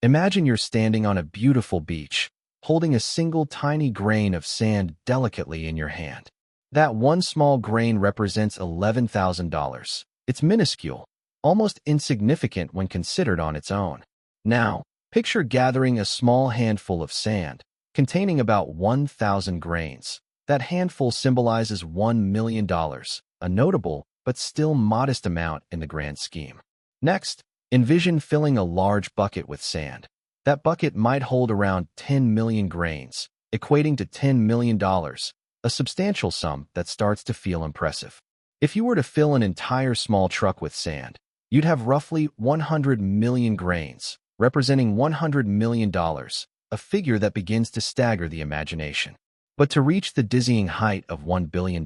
Imagine you're standing on a beautiful beach, holding a single tiny grain of sand delicately in your hand. That one small grain represents $11,000. It's minuscule, almost insignificant when considered on its own. Now, picture gathering a small handful of sand, containing about 1,000 grains. That handful symbolizes $1 million, a notable but still modest amount in the grand scheme. Next, envision filling a large bucket with sand. That bucket might hold around 10 million grains, equating to $10 million, a substantial sum that starts to feel impressive. If you were to fill an entire small truck with sand, you'd have roughly 100 million grains, representing $100 million, a figure that begins to stagger the imagination. But to reach the dizzying height of $1 billion,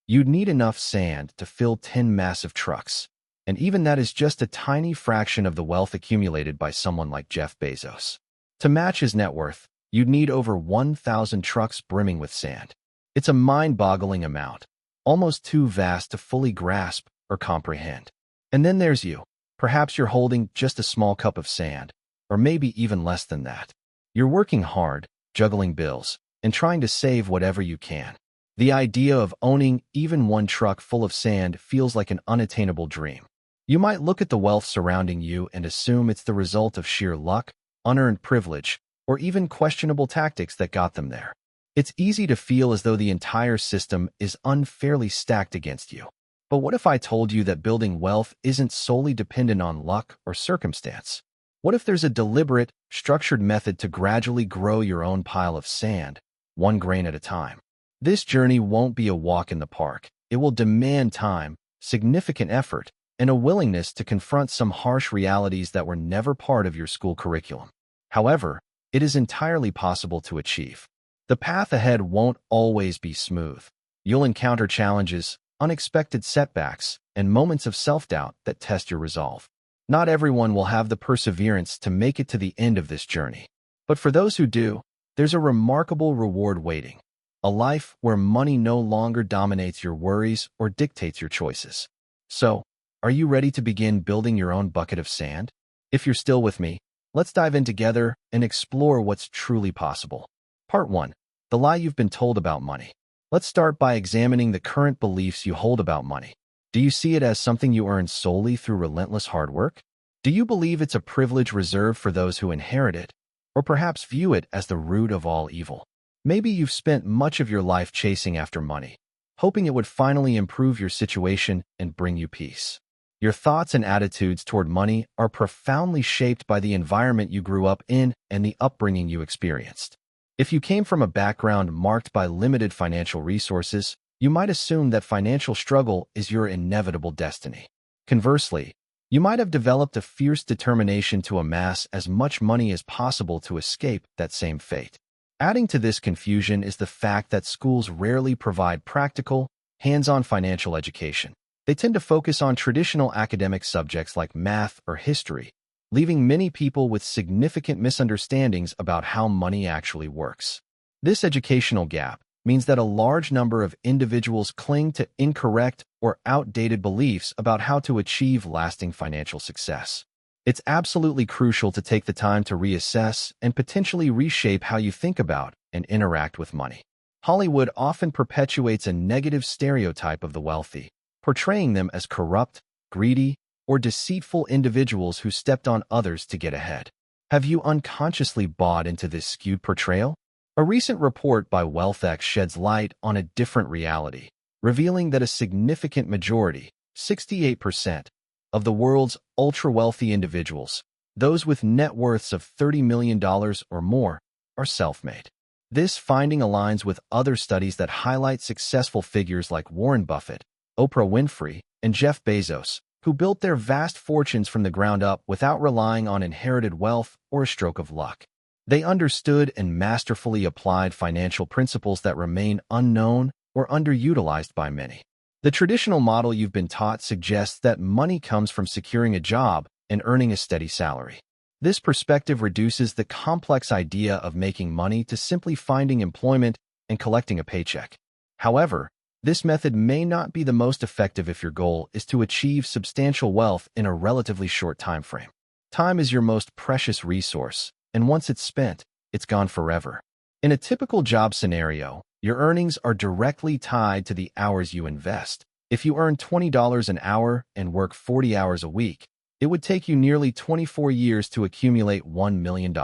you'd need enough sand to fill 10 massive trucks. And even that is just a tiny fraction of the wealth accumulated by someone like Jeff Bezos. To match his net worth, you'd need over 1,000 trucks brimming with sand. It's a mind-boggling amount, almost too vast to fully grasp or comprehend. And then there's you. Perhaps you're holding just a small cup of sand, or maybe even less than that. You're working hard, juggling bills, and trying to save whatever you can. The idea of owning even one truck full of sand feels like an unattainable dream. You might look at the wealth surrounding you and assume it's the result of sheer luck, unearned privilege, or even questionable tactics that got them there. It's easy to feel as though the entire system is unfairly stacked against you. But what if I told you that building wealth isn't solely dependent on luck or circumstance? What if there's a deliberate, structured method to gradually grow your own pile of sand, one grain at a time? This journey won't be a walk in the park. It will demand time, significant effort, and a willingness to confront some harsh realities that were never part of your school curriculum. However, it is entirely possible to achieve. The path ahead won't always be smooth. You'll encounter challenges, unexpected setbacks, and moments of self-doubt that test your resolve. Not everyone will have the perseverance to make it to the end of this journey. But for those who do, there's a remarkable reward waiting. A life where money no longer dominates your worries or dictates your choices. So, are you ready to begin building your own bucket of sand? If you're still with me, let's dive in together and explore what's truly possible. Part 1. The lie you've been told about money. Let's start by examining the current beliefs you hold about money. Do you see it as something you earn solely through relentless hard work? Do you believe it's a privilege reserved for those who inherit it? Or perhaps view it as the root of all evil? Maybe you've spent much of your life chasing after money, hoping it would finally improve your situation and bring you peace. Your thoughts and attitudes toward money are profoundly shaped by the environment you grew up in and the upbringing you experienced. If you came from a background marked by limited financial resources, you might assume that financial struggle is your inevitable destiny. Conversely, you might have developed a fierce determination to amass as much money as possible to escape that same fate. Adding to this confusion is the fact that schools rarely provide practical, hands-on financial education. They tend to focus on traditional academic subjects like math or history, leaving many people with significant misunderstandings about how money actually works. This educational gap means that a large number of individuals cling to incorrect or outdated beliefs about how to achieve lasting financial success. It's absolutely crucial to take the time to reassess and potentially reshape how you think about and interact with money. Hollywood often perpetuates a negative stereotype of the wealthy, portraying them as corrupt, greedy, or deceitful individuals who stepped on others to get ahead. Have you unconsciously bought into this skewed portrayal? A recent report by WealthX sheds light on a different reality, revealing that a significant majority, 68%, of the world's ultra-wealthy individuals, those with net worths of $30 million or more, are self-made. This finding aligns with other studies that highlight successful figures like Warren Buffett, Oprah Winfrey, and Jeff Bezos, who built their vast fortunes from the ground up without relying on inherited wealth or a stroke of luck. They understood and masterfully applied financial principles that remain unknown or underutilized by many. The traditional model you've been taught suggests that money comes from securing a job and earning a steady salary. This perspective reduces the complex idea of making money to simply finding employment and collecting a paycheck. However, this method may not be the most effective if your goal is to achieve substantial wealth in a relatively short time frame. Time is your most precious resource, and once it's spent, it's gone forever. In a typical job scenario, your earnings are directly tied to the hours you invest. If you earn $20 an hour and work 40 hours a week, it would take you nearly 24 years to accumulate $1 million.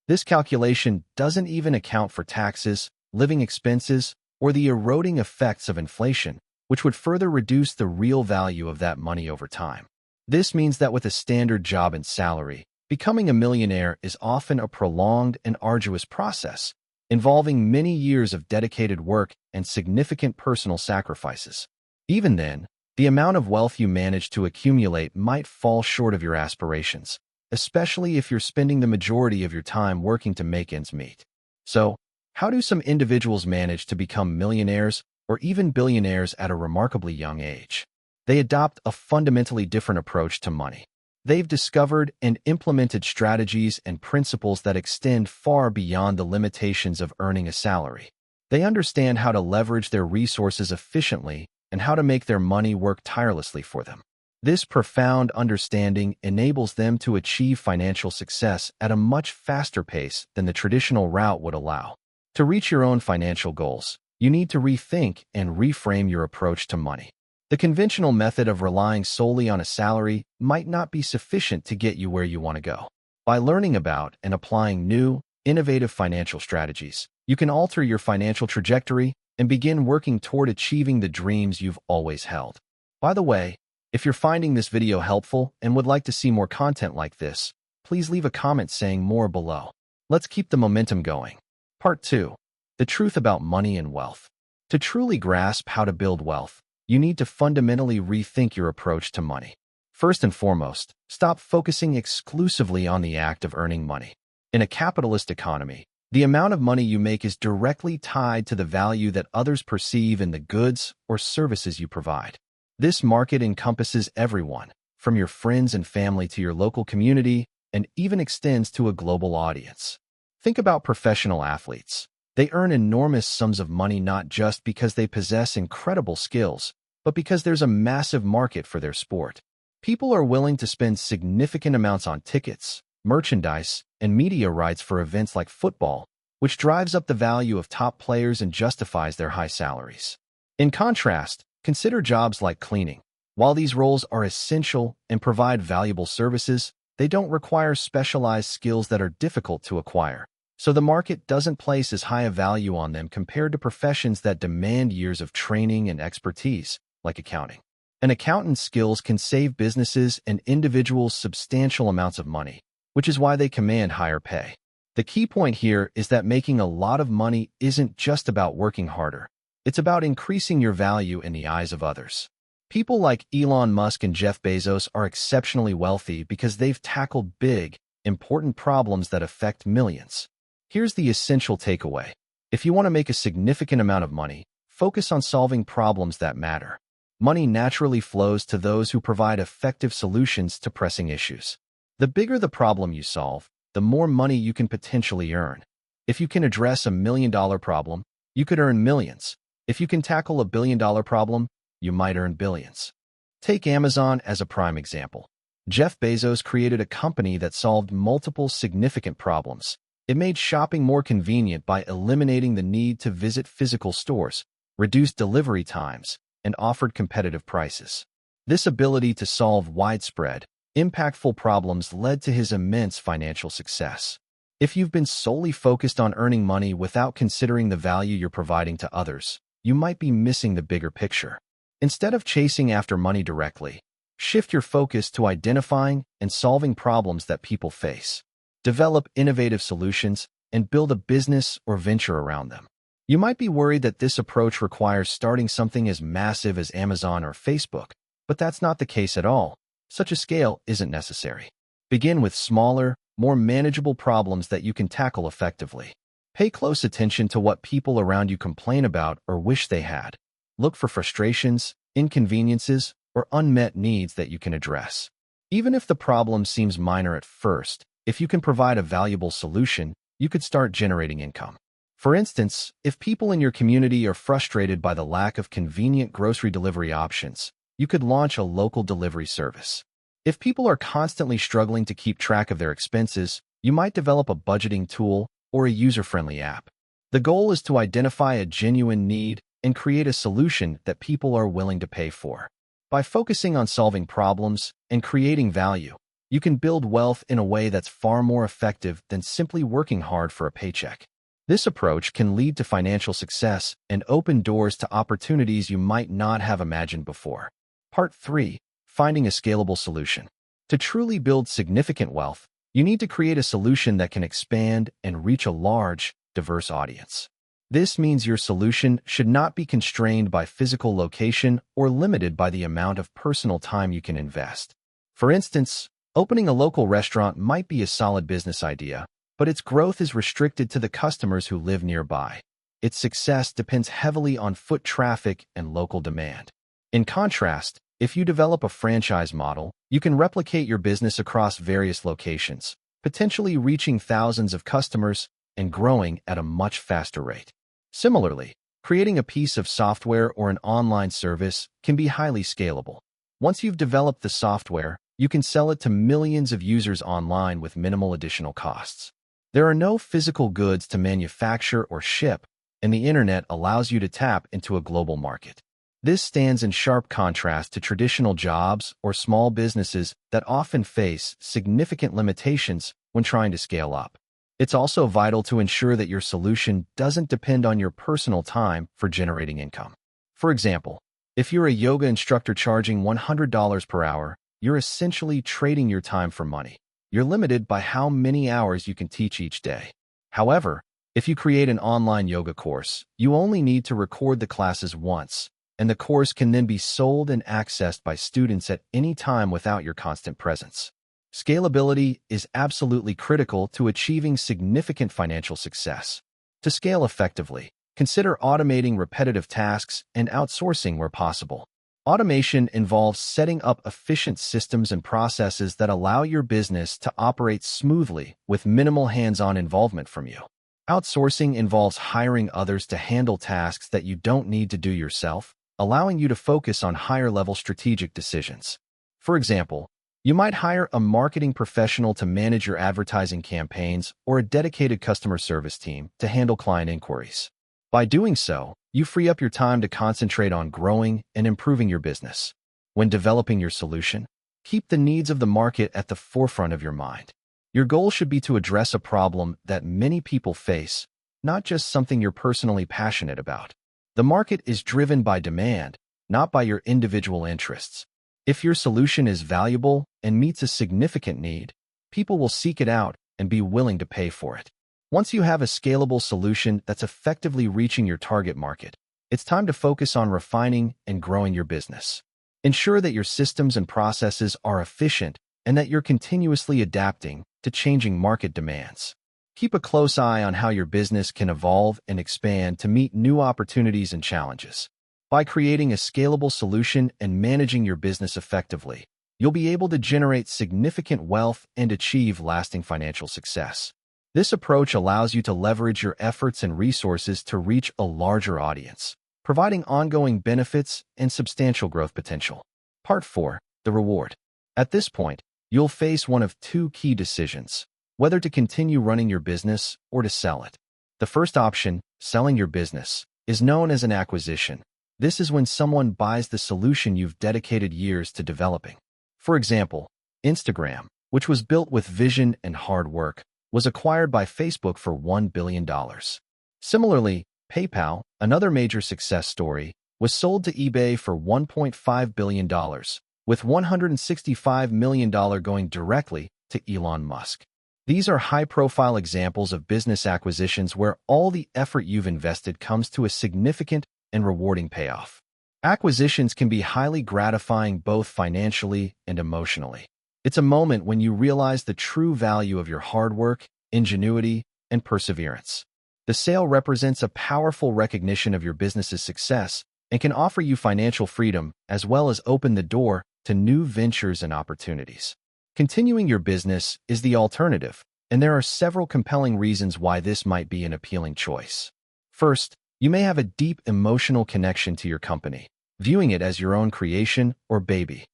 This calculation doesn't even account for taxes, living expenses, or the eroding effects of inflation, which would further reduce the real value of that money over time. This means that with a standard job and salary, becoming a millionaire is often a prolonged and arduous process, involving many years of dedicated work and significant personal sacrifices. Even then, the amount of wealth you manage to accumulate might fall short of your aspirations, especially if you're spending the majority of your time working to make ends meet. So, how do some individuals manage to become millionaires or even billionaires at a remarkably young age? They adopt a fundamentally different approach to money. They've discovered and implemented strategies and principles that extend far beyond the limitations of earning a salary. They understand how to leverage their resources efficiently and how to make their money work tirelessly for them. This profound understanding enables them to achieve financial success at a much faster pace than the traditional route would allow. To reach your own financial goals, you need to rethink and reframe your approach to money. The conventional method of relying solely on a salary might not be sufficient to get you where you want to go. By learning about and applying new, innovative financial strategies, you can alter your financial trajectory and begin working toward achieving the dreams you've always held. By the way, if you're finding this video helpful and would like to see more content like this, please leave a comment saying more below. Let's keep the momentum going. Part 2. The truth about money and wealth. To truly grasp how to build wealth, you need to fundamentally rethink your approach to money. First and foremost, stop focusing exclusively on the act of earning money. In a capitalist economy, the amount of money you make is directly tied to the value that others perceive in the goods or services you provide. This market encompasses everyone, from your friends and family to your local community, and even extends to a global audience. Think about professional athletes. They earn enormous sums of money not just because they possess incredible skills, but because there's a massive market for their sport. People are willing to spend significant amounts on tickets, merchandise, and media rights for events like football, which drives up the value of top players and justifies their high salaries. In contrast, consider jobs like cleaning. While these roles are essential and provide valuable services, they don't require specialized skills that are difficult to acquire. So the market doesn't place as high a value on them compared to professions that demand years of training and expertise, like accounting. An accountant's skills can save businesses and individuals substantial amounts of money, which is why they command higher pay. The key point here is that making a lot of money isn't just about working harder. It's about increasing your value in the eyes of others. People like Elon Musk and Jeff Bezos are exceptionally wealthy because they've tackled big, important problems that affect millions. Here's the essential takeaway. If you want to make a significant amount of money, focus on solving problems that matter. Money naturally flows to those who provide effective solutions to pressing issues. The bigger the problem you solve, the more money you can potentially earn. If you can address $1 million problem, you could earn millions. If you can tackle $1 billion problem, you might earn billions. Take Amazon as a prime example. Jeff Bezos created a company that solved multiple significant problems. It made shopping more convenient by eliminating the need to visit physical stores, reduced delivery times, and offered competitive prices. This ability to solve widespread, impactful problems led to his immense financial success. If you've been solely focused on earning money without considering the value you're providing to others, you might be missing the bigger picture. Instead of chasing after money directly, shift your focus to identifying and solving problems that people face. Develop innovative solutions and build a business or venture around them. You might be worried that this approach requires starting something as massive as Amazon or Facebook, but that's not the case at all. Such a scale isn't necessary. Begin with smaller, more manageable problems that you can tackle effectively. Pay close attention to what people around you complain about or wish they had. Look for frustrations, inconveniences, or unmet needs that you can address. Even if the problem seems minor at first, if you can provide a valuable solution, you could start generating income. For instance, if people in your community are frustrated by the lack of convenient grocery delivery options, you could launch a local delivery service. If people are constantly struggling to keep track of their expenses, you might develop a budgeting tool or a user-friendly app. The goal is to identify a genuine need and create a solution that people are willing to pay for. By focusing on solving problems and creating value, you can build wealth in a way that's far more effective than simply working hard for a paycheck. This approach can lead to financial success and open doors to opportunities you might not have imagined before. Part 3. Finding a scalable solution. To truly build significant wealth, you need to create a solution that can expand and reach a large, diverse audience. This means your solution should not be constrained by physical location or limited by the amount of personal time you can invest. For instance, opening a local restaurant might be a solid business idea, but its growth is restricted to the customers who live nearby. Its success depends heavily on foot traffic and local demand. In contrast, if you develop a franchise model, you can replicate your business across various locations, potentially reaching thousands of customers and growing at a much faster rate. Similarly, creating a piece of software or an online service can be highly scalable. Once you've developed the software, you can sell it to millions of users online with minimal additional costs. There are no physical goods to manufacture or ship, and the internet allows you to tap into a global market. This stands in sharp contrast to traditional jobs or small businesses that often face significant limitations when trying to scale up. It's also vital to ensure that your solution doesn't depend on your personal time for generating income. For example, if you're a yoga instructor charging $100 per hour, you're essentially trading your time for money. You're limited by how many hours you can teach each day. However, if you create an online yoga course, you only need to record the classes once, and the course can then be sold and accessed by students at any time without your constant presence. Scalability is absolutely critical to achieving significant financial success. To scale effectively, consider automating repetitive tasks and outsourcing where possible. Automation involves setting up efficient systems and processes that allow your business to operate smoothly with minimal hands-on involvement from you. Outsourcing involves hiring others to handle tasks that you don't need to do yourself, allowing you to focus on higher-level strategic decisions. For example, you might hire a marketing professional to manage your advertising campaigns or a dedicated customer service team to handle client inquiries. By doing so, you free up your time to concentrate on growing and improving your business. When developing your solution, keep the needs of the market at the forefront of your mind. Your goal should be to address a problem that many people face, not just something you're personally passionate about. The market is driven by demand, not by your individual interests. If your solution is valuable and meets a significant need, people will seek it out and be willing to pay for it. Once you have a scalable solution that's effectively reaching your target market, it's time to focus on refining and growing your business. Ensure that your systems and processes are efficient and that you're continuously adapting to changing market demands. Keep a close eye on how your business can evolve and expand to meet new opportunities and challenges. By creating a scalable solution and managing your business effectively, you'll be able to generate significant wealth and achieve lasting financial success. This approach allows you to leverage your efforts and resources to reach a larger audience, providing ongoing benefits and substantial growth potential. Part 4. The reward. At this point, you'll face one of two key decisions: whether to continue running your business or to sell it. The first option, selling your business, is known as an acquisition. This is when someone buys the solution you've dedicated years to developing. For example, Instagram, which was built with vision and hard work, was acquired by Facebook for $1 billion. Similarly, PayPal, another major success story, was sold to eBay for $1.5 billion, with $165 million going directly to Elon Musk. These are high-profile examples of business acquisitions where all the effort you've invested comes to a significant and rewarding payoff. Acquisitions can be highly gratifying both financially and emotionally. It's a moment when you realize the true value of your hard work, ingenuity, and perseverance. The sale represents a powerful recognition of your business's success and can offer you financial freedom as well as open the door to new ventures and opportunities. Continuing your business is the alternative, and there are several compelling reasons why this might be an appealing choice. First, you may have a deep emotional connection to your company, viewing it as your own creation or baby.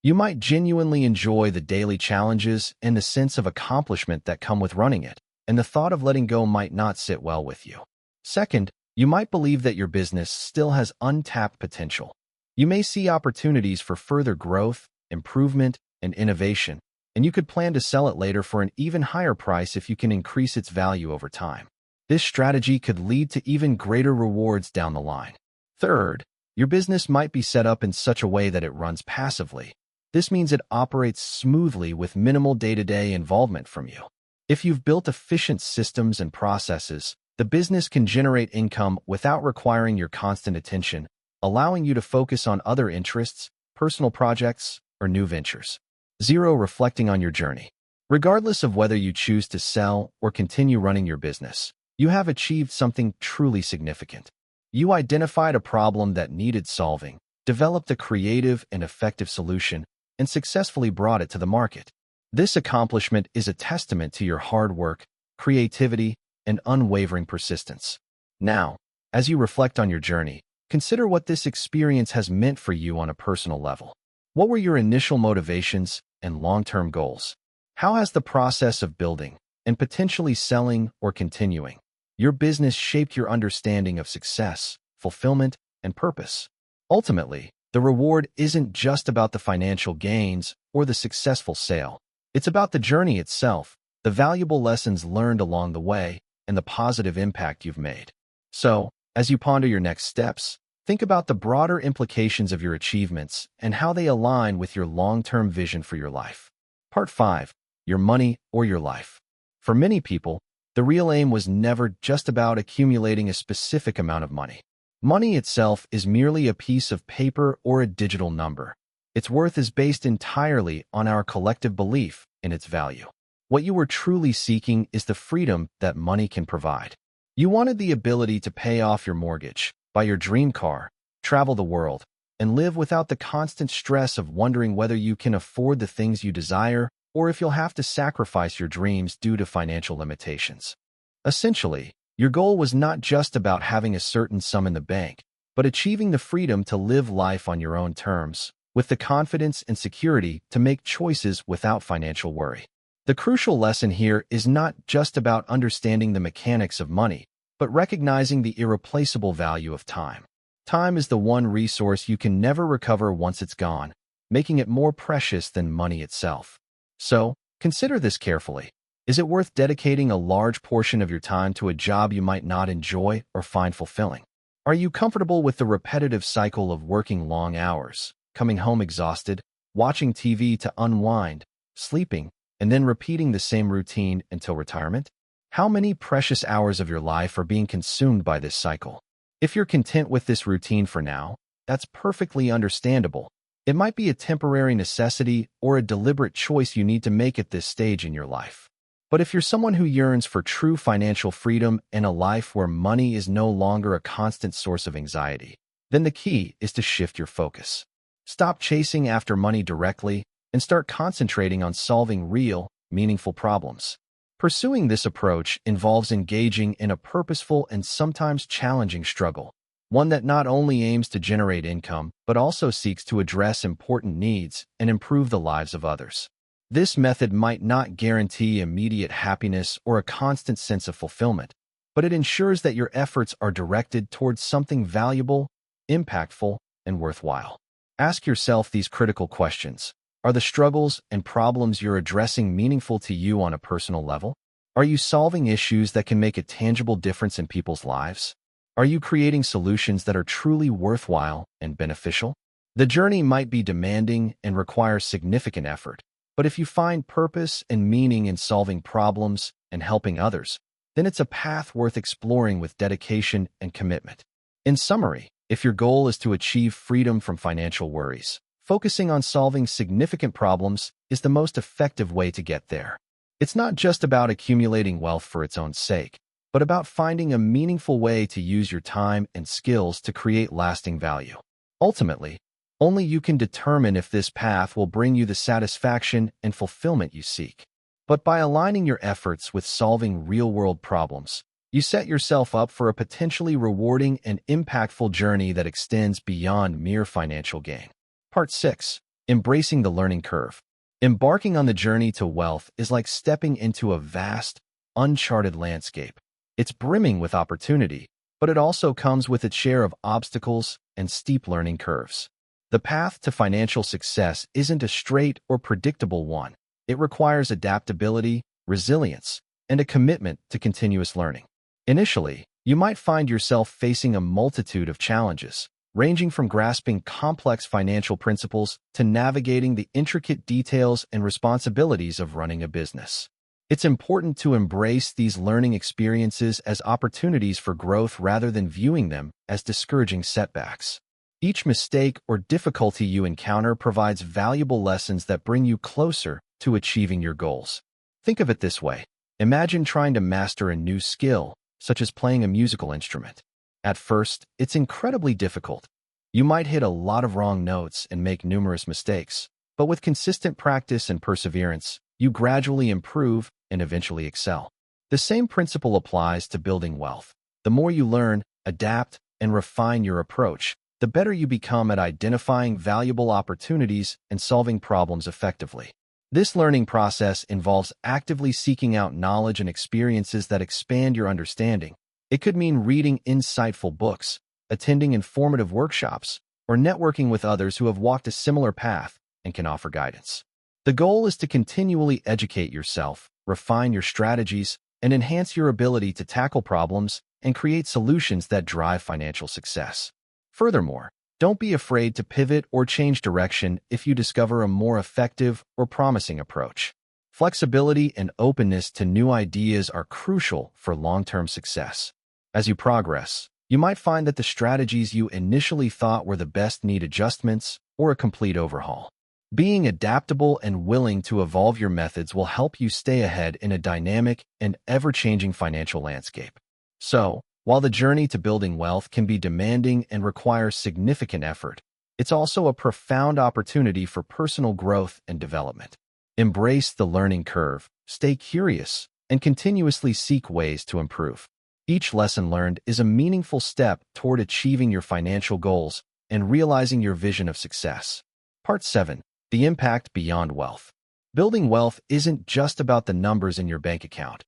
You might genuinely enjoy the daily challenges and the sense of accomplishment that come with running it, and the thought of letting go might not sit well with you. Second, you might believe that your business still has untapped potential. You may see opportunities for further growth, improvement, and innovation, and you could plan to sell it later for an even higher price if you can increase its value over time. This strategy could lead to even greater rewards down the line. Third, your business might be set up in such a way that it runs passively. This means it operates smoothly with minimal day-to-day involvement from you. If you've built efficient systems and processes, the business can generate income without requiring your constant attention, allowing you to focus on other interests, personal projects, or new ventures. 0. Reflecting on your journey. Regardless of whether you choose to sell or continue running your business, you have achieved something truly significant. You identified a problem that needed solving, developed a creative and effective solution, and successfully brought it to the market. This accomplishment is a testament to your hard work, creativity, and unwavering persistence. Now, as you reflect on your journey, consider what this experience has meant for you on a personal level. What were your initial motivations and long-term goals? How has the process of building and potentially selling or continuing your business shaped your understanding of success, fulfillment, and purpose? Ultimately, the reward isn't just about the financial gains or the successful sale. It's about the journey itself, the valuable lessons learned along the way, and the positive impact you've made. So, as you ponder your next steps, think about the broader implications of your achievements and how they align with your long-term vision for your life. Part 5. Your money or your life. For many people, the real aim was never just about accumulating a specific amount of money. Money itself is merely a piece of paper or a digital number. Its worth is based entirely on our collective belief in its value. What you were truly seeking is the freedom that money can provide. You wanted the ability to pay off your mortgage, buy your dream car, travel the world, and live without the constant stress of wondering whether you can afford the things you desire or if you'll have to sacrifice your dreams due to financial limitations. Essentially, your goal was not just about having a certain sum in the bank, but achieving the freedom to live life on your own terms, with the confidence and security to make choices without financial worry. The crucial lesson here is not just about understanding the mechanics of money, but recognizing the irreplaceable value of time. Time is the one resource you can never recover once it's gone, making it more precious than money itself. So, consider this carefully. Is it worth dedicating a large portion of your time to a job you might not enjoy or find fulfilling? Are you comfortable with the repetitive cycle of working long hours, coming home exhausted, watching TV to unwind, sleeping, and then repeating the same routine until retirement? How many precious hours of your life are being consumed by this cycle? If you're content with this routine for now, that's perfectly understandable. It might be a temporary necessity or a deliberate choice you need to make at this stage in your life. But if you're someone who yearns for true financial freedom and a life where money is no longer a constant source of anxiety, then the key is to shift your focus. Stop chasing after money directly and start concentrating on solving real, meaningful problems. Pursuing this approach involves engaging in a purposeful and sometimes challenging struggle, one that not only aims to generate income, but also seeks to address important needs and improve the lives of others. This method might not guarantee immediate happiness or a constant sense of fulfillment, but it ensures that your efforts are directed towards something valuable, impactful, and worthwhile. Ask yourself these critical questions. Are the struggles and problems you're addressing meaningful to you on a personal level? Are you solving issues that can make a tangible difference in people's lives? Are you creating solutions that are truly worthwhile and beneficial? The journey might be demanding and require significant effort, but if you find purpose and meaning in solving problems and helping others, then it's a path worth exploring with dedication and commitment. In summary, if your goal is to achieve freedom from financial worries, focusing on solving significant problems is the most effective way to get there. It's not just about accumulating wealth for its own sake, but about finding a meaningful way to use your time and skills to create lasting value. Ultimately, only you can determine if this path will bring you the satisfaction and fulfillment you seek. But by aligning your efforts with solving real-world problems, you set yourself up for a potentially rewarding and impactful journey that extends beyond mere financial gain. Part 6. Embracing the learning curve. Embarking on the journey to wealth is like stepping into a vast, uncharted landscape. It's brimming with opportunity, but it also comes with its share of obstacles and steep learning curves. The path to financial success isn't a straight or predictable one. It requires adaptability, resilience, and a commitment to continuous learning. Initially, you might find yourself facing a multitude of challenges, ranging from grasping complex financial principles to navigating the intricate details and responsibilities of running a business. It's important to embrace these learning experiences as opportunities for growth rather than viewing them as discouraging setbacks. Each mistake or difficulty you encounter provides valuable lessons that bring you closer to achieving your goals. Think of it this way. Imagine trying to master a new skill, such as playing a musical instrument. At first, it's incredibly difficult. You might hit a lot of wrong notes and make numerous mistakes, but with consistent practice and perseverance, you gradually improve and eventually excel. The same principle applies to building wealth. The more you learn, adapt, and refine your approach, the better you become at identifying valuable opportunities and solving problems effectively. This learning process involves actively seeking out knowledge and experiences that expand your understanding. It could mean reading insightful books, attending informative workshops, or networking with others who have walked a similar path and can offer guidance. The goal is to continually educate yourself, refine your strategies, and enhance your ability to tackle problems and create solutions that drive financial success. Furthermore, don't be afraid to pivot or change direction if you discover a more effective or promising approach. Flexibility and openness to new ideas are crucial for long-term success. As you progress, you might find that the strategies you initially thought were the best need adjustments or a complete overhaul. Being adaptable and willing to evolve your methods will help you stay ahead in a dynamic and ever-changing financial landscape. So, while the journey to building wealth can be demanding and require significant effort, it's also a profound opportunity for personal growth and development. Embrace the learning curve, stay curious, and continuously seek ways to improve. Each lesson learned is a meaningful step toward achieving your financial goals and realizing your vision of success. Part 7. The impact beyond wealth. Building wealth isn't just about the numbers in your bank account.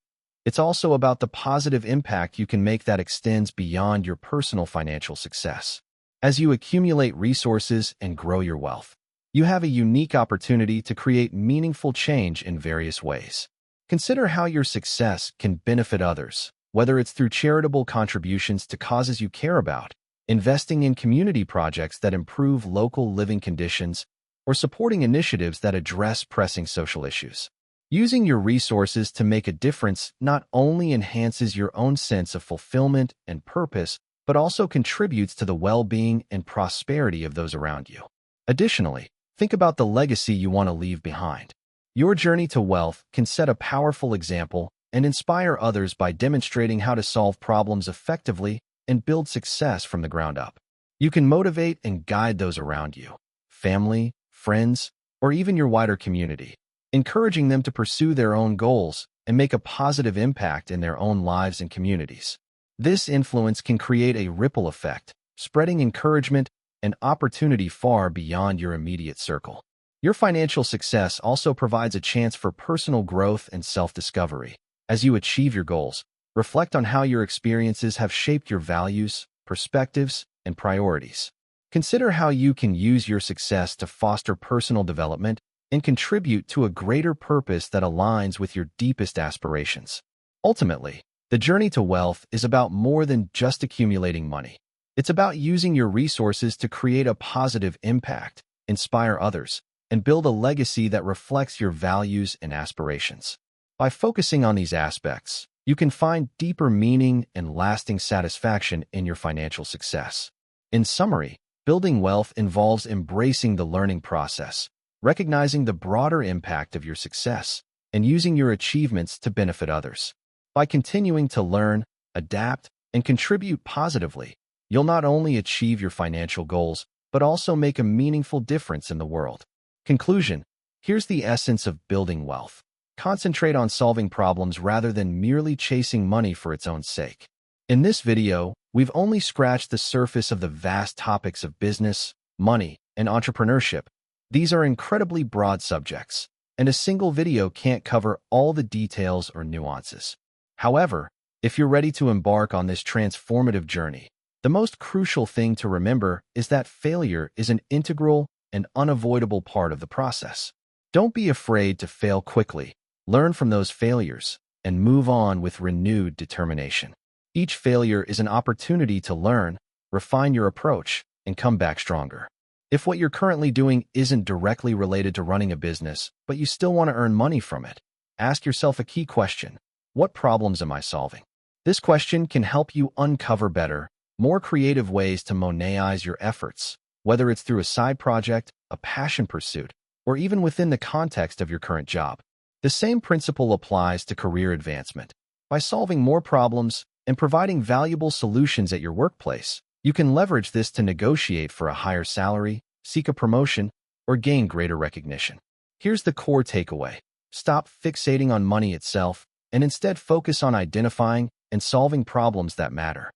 It's also about the positive impact you can make that extends beyond your personal financial success. As you accumulate resources and grow your wealth, you have a unique opportunity to create meaningful change in various ways. Consider how your success can benefit others, whether it's through charitable contributions to causes you care about, investing in community projects that improve local living conditions, or supporting initiatives that address pressing social issues. Using your resources to make a difference not only enhances your own sense of fulfillment and purpose, but also contributes to the well-being and prosperity of those around you. Additionally, think about the legacy you want to leave behind. Your journey to wealth can set a powerful example and inspire others by demonstrating how to solve problems effectively and build success from the ground up. You can motivate and guide those around you, family, friends, or even your wider community, encouraging them to pursue their own goals and make a positive impact in their own lives and communities. This influence can create a ripple effect, spreading encouragement and opportunity far beyond your immediate circle. Your financial success also provides a chance for personal growth and self-discovery. As you achieve your goals, reflect on how your experiences have shaped your values, perspectives, and priorities. Consider how you can use your success to foster personal development and contribute to a greater purpose that aligns with your deepest aspirations. Ultimately, the journey to wealth is about more than just accumulating money. It's about using your resources to create a positive impact, inspire others, and build a legacy that reflects your values and aspirations. By focusing on these aspects, you can find deeper meaning and lasting satisfaction in your financial success. In summary, building wealth involves embracing the learning process, recognizing the broader impact of your success, and using your achievements to benefit others. By continuing to learn, adapt, and contribute positively, you'll not only achieve your financial goals, but also make a meaningful difference in the world. Conclusion: here's the essence of building wealth. Concentrate on solving problems rather than merely chasing money for its own sake. In this video, we've only scratched the surface of the vast topics of business, money, and entrepreneurship. These are incredibly broad subjects, and a single video can't cover all the details or nuances. However, if you're ready to embark on this transformative journey, the most crucial thing to remember is that failure is an integral and unavoidable part of the process. Don't be afraid to fail quickly. Learn from those failures and move on with renewed determination. Each failure is an opportunity to learn, refine your approach, and come back stronger. If what you're currently doing isn't directly related to running a business, but you still want to earn money from it, ask yourself a key question. What problems am I solving? This question can help you uncover better, more creative ways to monetize your efforts, whether it's through a side project, a passion pursuit, or even within the context of your current job. The same principle applies to career advancement. By solving more problems and providing valuable solutions at your workplace, you can leverage this to negotiate for a higher salary, seek a promotion, or gain greater recognition. Here's the core takeaway. Stop fixating on money itself and instead focus on identifying and solving problems that matter.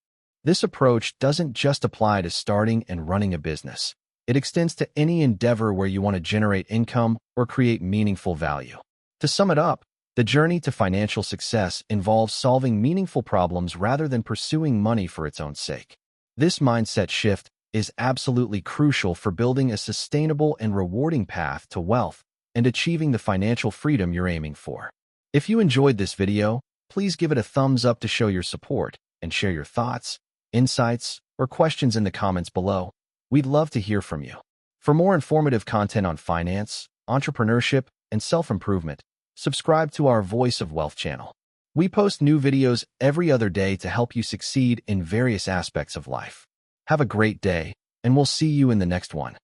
This approach doesn't just apply to starting and running a business. It extends to any endeavor where you want to generate income or create meaningful value. To sum it up, the journey to financial success involves solving meaningful problems rather than pursuing money for its own sake. This mindset shift is absolutely crucial for building a sustainable and rewarding path to wealth and achieving the financial freedom you're aiming for. If you enjoyed this video, please give it a thumbs up to show your support and share your thoughts, insights, or questions in the comments below. We'd love to hear from you. For more informative content on finance, entrepreneurship, and self-improvement, subscribe to our Voice of Wealth channel. We post new videos every other day to help you succeed in various aspects of life. Have a great day, and we'll see you in the next one.